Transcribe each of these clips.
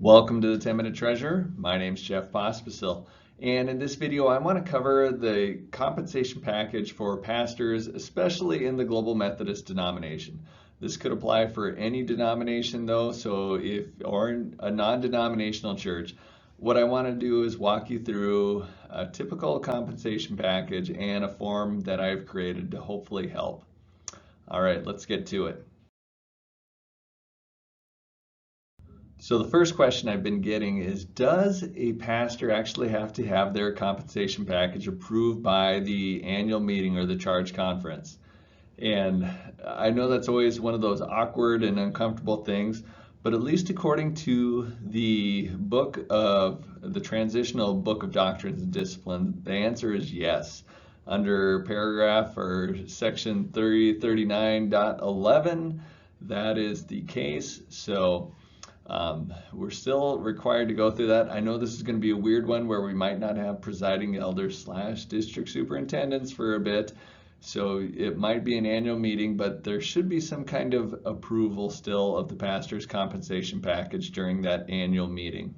Welcome to the 10-Minute Treasurer. My name is Jeff Pospisil, and in this video I want to cover the compensation package for pastors, especially in the Global Methodist denomination. This could apply for any denomination though, or a non-denominational church. What I want to do is walk you through a typical compensation package and a form that I've created to hopefully help. All right, let's get to it. So the first question I've been getting is, does a pastor actually have to have their compensation package approved by the annual meeting or the charge conference? And I know that's always one of those awkward and uncomfortable things, but at least according to the Transitional Book of Doctrines and Discipline, the answer is yes. Under paragraph or section 339.11, that is the case. So we're still required to go through that. I know this is going to be a weird one where we might not have presiding elders / district superintendents for a bit, so it might be an annual meeting, but there should be some kind of approval still of the pastor's compensation package during that annual meeting.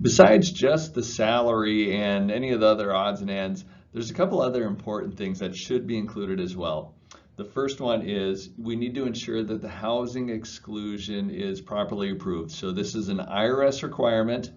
Besides just the salary and any of the other odds and ends, there's a couple other important things that should be included as well. The first one is we need to ensure that the housing exclusion is properly approved. So this is an IRS requirement.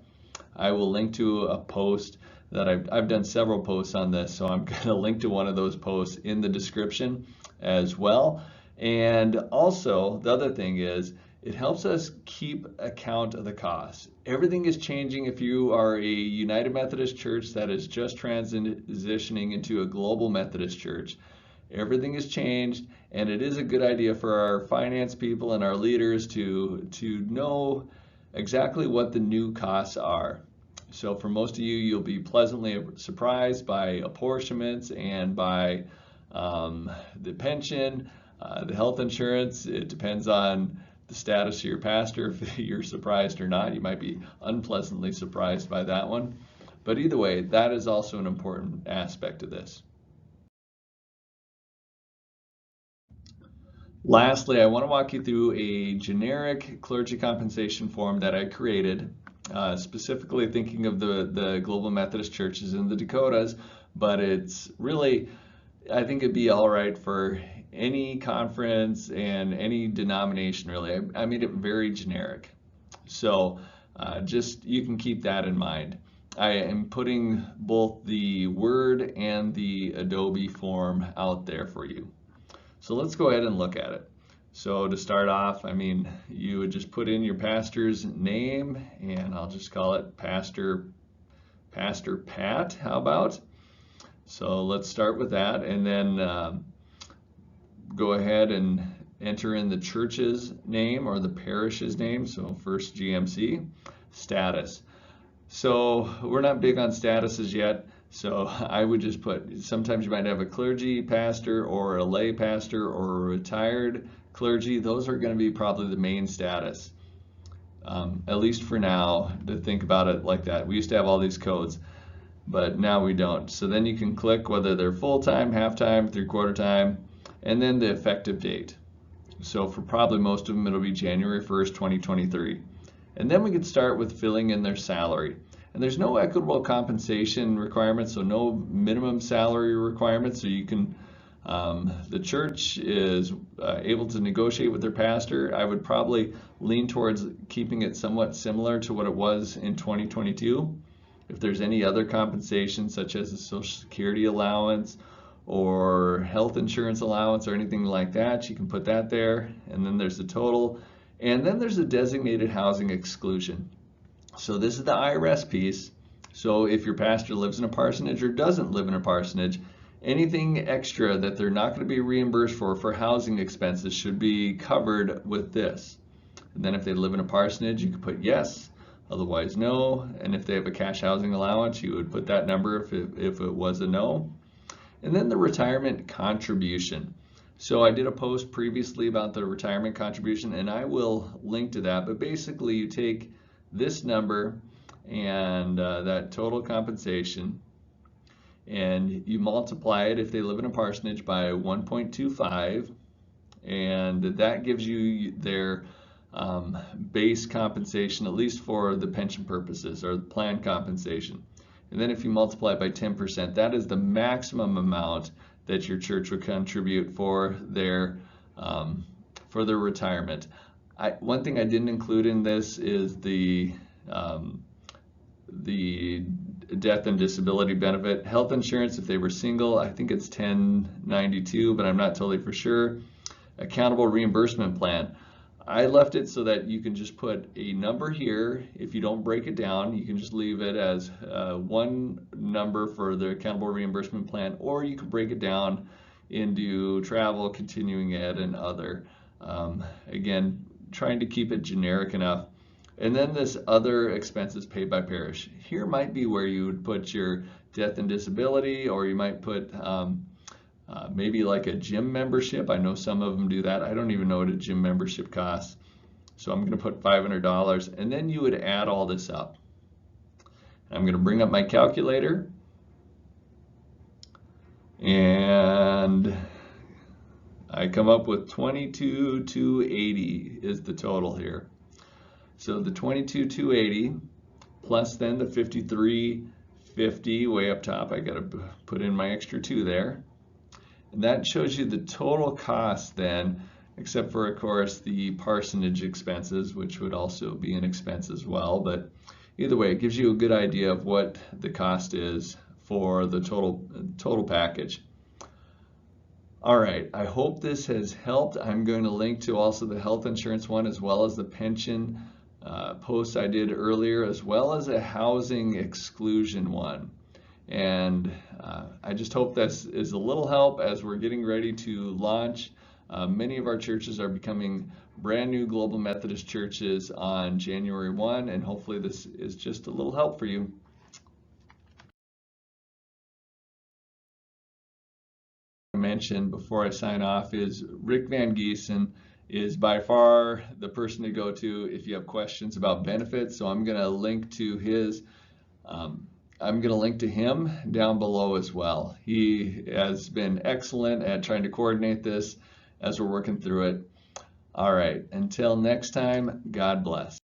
I will link to a post that I've done several posts on this, so I'm going to link to one of those posts in the description as well. And also, the other thing is, it helps us keep account of the costs. Everything is changing if you are a United Methodist Church that is just transitioning into a Global Methodist Church. Everything has changed, and it is a good idea for our finance people and our leaders to know exactly what the new costs are. So for most of you, you'll be pleasantly surprised by apportionments and by the pension, the health insurance. It depends on the status of your pastor. If you're surprised or not, you might be unpleasantly surprised by that one. But either way, that is also an important aspect of this. Lastly, I want to walk you through a generic clergy compensation form that I created, specifically thinking of the Global Methodist churches in the Dakotas, but it's really, I think it'd be all right for any conference and any denomination, really. I made it very generic. So just you can keep that in mind. I am putting both the Word and the Adobe form out there for you. So let's go ahead and look at it. So to start off, you would just put in your pastor's name, and I'll just call it Pastor Pat. How about? So let's start with that, and then go ahead and enter in the church's name or the parish's name. So first GMC. Status. So we're not big on statuses yet, so I would just put, sometimes you might have a clergy pastor or a lay pastor or a retired clergy. Those are going to be probably the main status, at least for now, to think about it like that. We used to have all these codes, but now we don't. So then you can click whether they're full-time, half-time, three-quarter time, and then the effective date. So for probably most of them, it'll be January 1st, 2023. And then we can start with filling in their salary. And there's no equitable compensation requirements, so no minimum salary requirements. So you can, the church is able to negotiate with their pastor. I would probably lean towards keeping it somewhat similar to what it was in 2022. If there's any other compensation, such as a Social Security allowance or health insurance allowance or anything like that, you can put that there. And then there's the total. And then there's a designated housing exclusion. So this is the IRS piece. So if your pastor lives in a parsonage or doesn't live in a parsonage, anything extra that they're not going to be reimbursed for housing expenses should be covered with this. And then if they live in a parsonage, you could put yes, otherwise no. And if they have a cash housing allowance, you would put that number if it was a no. And then the retirement contribution. So I did a post previously about the retirement contribution, and I will link to that. But basically, you take this number and that total compensation, and you multiply it if they live in a parsonage by 1.25, and that gives you their base compensation, at least for the pension purposes or the plan compensation. And then if you multiply it by 10%, that is the maximum amount that your church would contribute for their retirement. One thing I didn't include in this is the death and disability benefit. Health insurance, if they were single, I think it's 1092, but I'm not totally for sure. Accountable reimbursement plan. I left it so that you can just put a number here. If you don't break it down, you can just leave it as one number for the accountable reimbursement plan, or you can break it down into travel, continuing ed, and other. Again, trying to keep it generic enough. And then this other expenses paid by parish. Here might be where you would put your death and disability, or you might put maybe like a gym membership. I know some of them do that. I don't even know what a gym membership costs. So I'm going to put $500, and then you would add all this up. I'm going to bring up my calculator, and I come up with 22,280 is the total here. So the 22,280 plus then the 5350 way up top. I got to put in my extra 2 there. And that shows you the total cost then, except for, of course, the parsonage expenses, which would also be an expense as well. But either way, it gives you a good idea of what the cost is for the total package. All right, I hope this has helped. I'm going to link to also the health insurance one, as well as the pension post I did earlier, as well as a housing exclusion one. And I just hope this is a little help as we're getting ready to launch. Many of our churches are becoming brand new Global Methodist churches on January 1, and hopefully this is just a little help for you. I mentioned before I sign off is Rick Van Giesen is by far the person to go to if you have questions about benefits. So I'm going to link to his I'm going to link to him down below as well. He has been excellent at trying to coordinate this as we're working through it. All right, until next time, God bless.